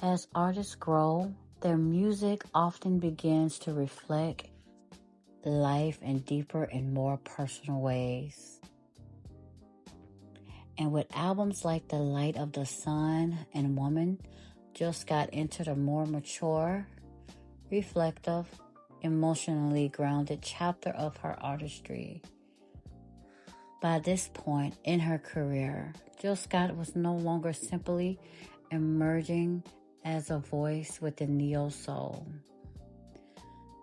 As artists grow, their music often begins to reflect life in deeper and more personal ways. And with albums like The Light of the Sun and Woman, Jill Scott entered a more mature, reflective, emotionally grounded chapter of her artistry. By this point in her career, Jill Scott was no longer simply emerging as a voice within neo-soul.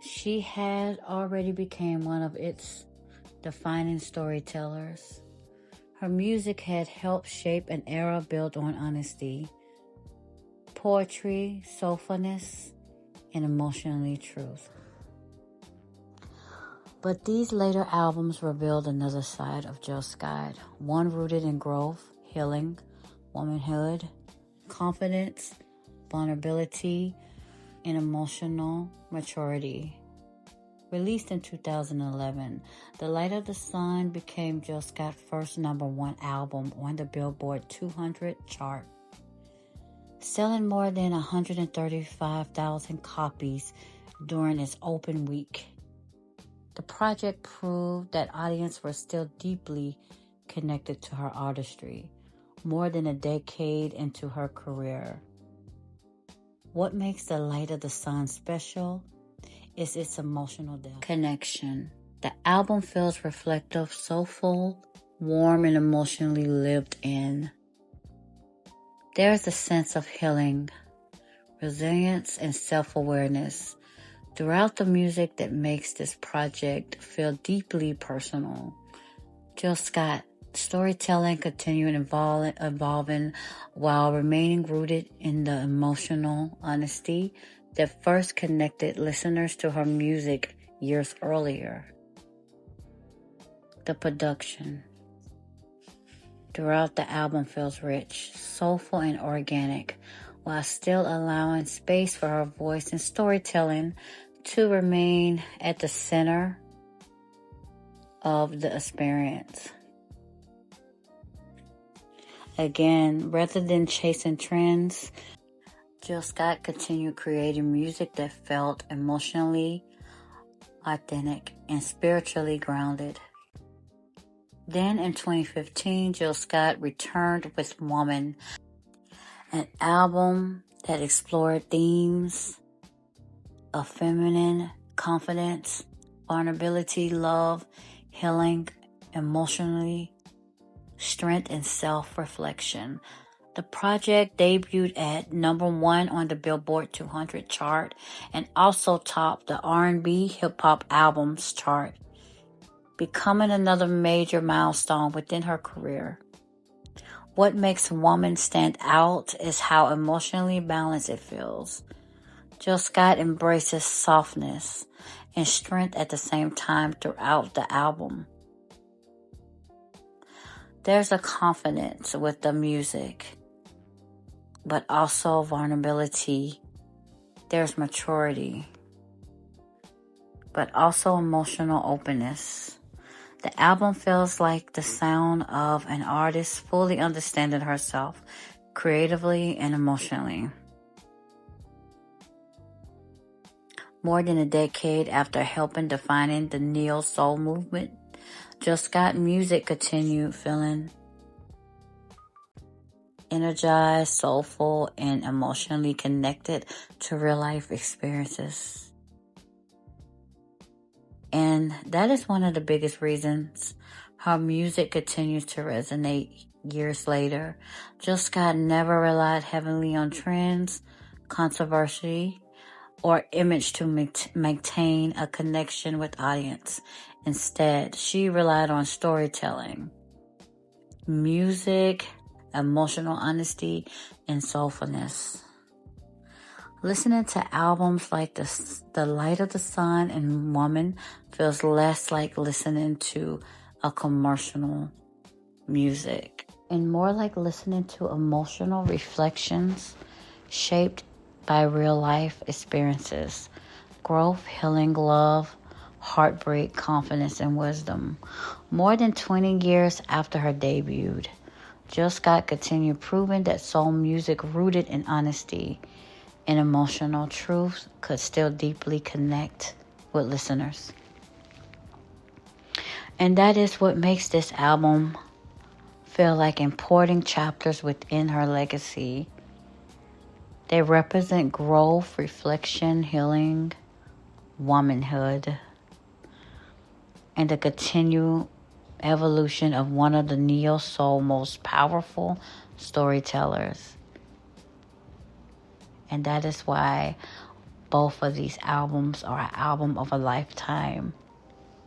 She had already become one of its defining storytellers. Her music had helped shape an era built on honesty, poetry, soulfulness, and emotionally truth. But these later albums revealed another side of Jill Scott, one rooted in growth, healing, womanhood, confidence, vulnerability, and emotional maturity. Released in 2011, The Light of the Sun became Jill Scott's first #1 album on the Billboard 200 chart, selling more than 135,000 copies during its open week. The project proved that audiences were still deeply connected to her artistry, more than a decade into her career. What makes The Light of the Sun special is its emotional depth. Connection. The album feels reflective, soulful, warm, and emotionally lived in. There is a sense of healing, resilience, and self-awareness throughout the music that makes this project feel deeply personal. Jill Scott storytelling continued evolving while remaining rooted in the emotional honesty that first connected listeners to her music years earlier. The production throughout the album feels rich, soulful, and organic, while still allowing space for her voice and storytelling to remain at the center of the experience. Again, rather than chasing trends, Jill Scott continued creating music that felt emotionally authentic and spiritually grounded. Then in 2015, Jill Scott returned with Woman, an album that explored themes of feminine confidence, vulnerability, love, healing, emotionally, strength, and self-reflection. The project debuted at #1 on the Billboard 200 chart and also topped the R&B hip-hop albums chart, becoming another major milestone within her career. What makes Woman stand out is how emotionally balanced it feels. Jill Scott embraces softness and strength at the same time throughout the album. There's a confidence with the music, but also vulnerability. There's maturity, but also emotional openness. The album feels like the sound of an artist fully understanding herself creatively and emotionally. More than a decade after helping defining the neo-soul movement, Jill Scott music continued feeling energized, soulful, and emotionally connected to real-life experiences. And that is one of the biggest reasons her music continues to resonate years later. Jill Scott never relied heavily on trends, controversy, or image to maintain a connection with audience. Instead, she relied on storytelling, music, emotional honesty, and soulfulness. Listening to albums like The Light of the Sun and Woman feels less like listening to a commercial music and more like listening to emotional reflections shaped by real life experiences, growth, healing, love, heartbreak, confidence, and wisdom. More than 20 years after her debut, Jill Scott continued proving that soul music rooted in honesty, and emotional truth could still deeply connect with listeners. And that is what makes this album feel like important chapters within her legacy. They represent growth, reflection, healing, womanhood, and the continued evolution of one of the neo-soul most powerful storytellers. And that is why both of these albums are an album of a lifetime.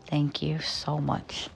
Thank you so much.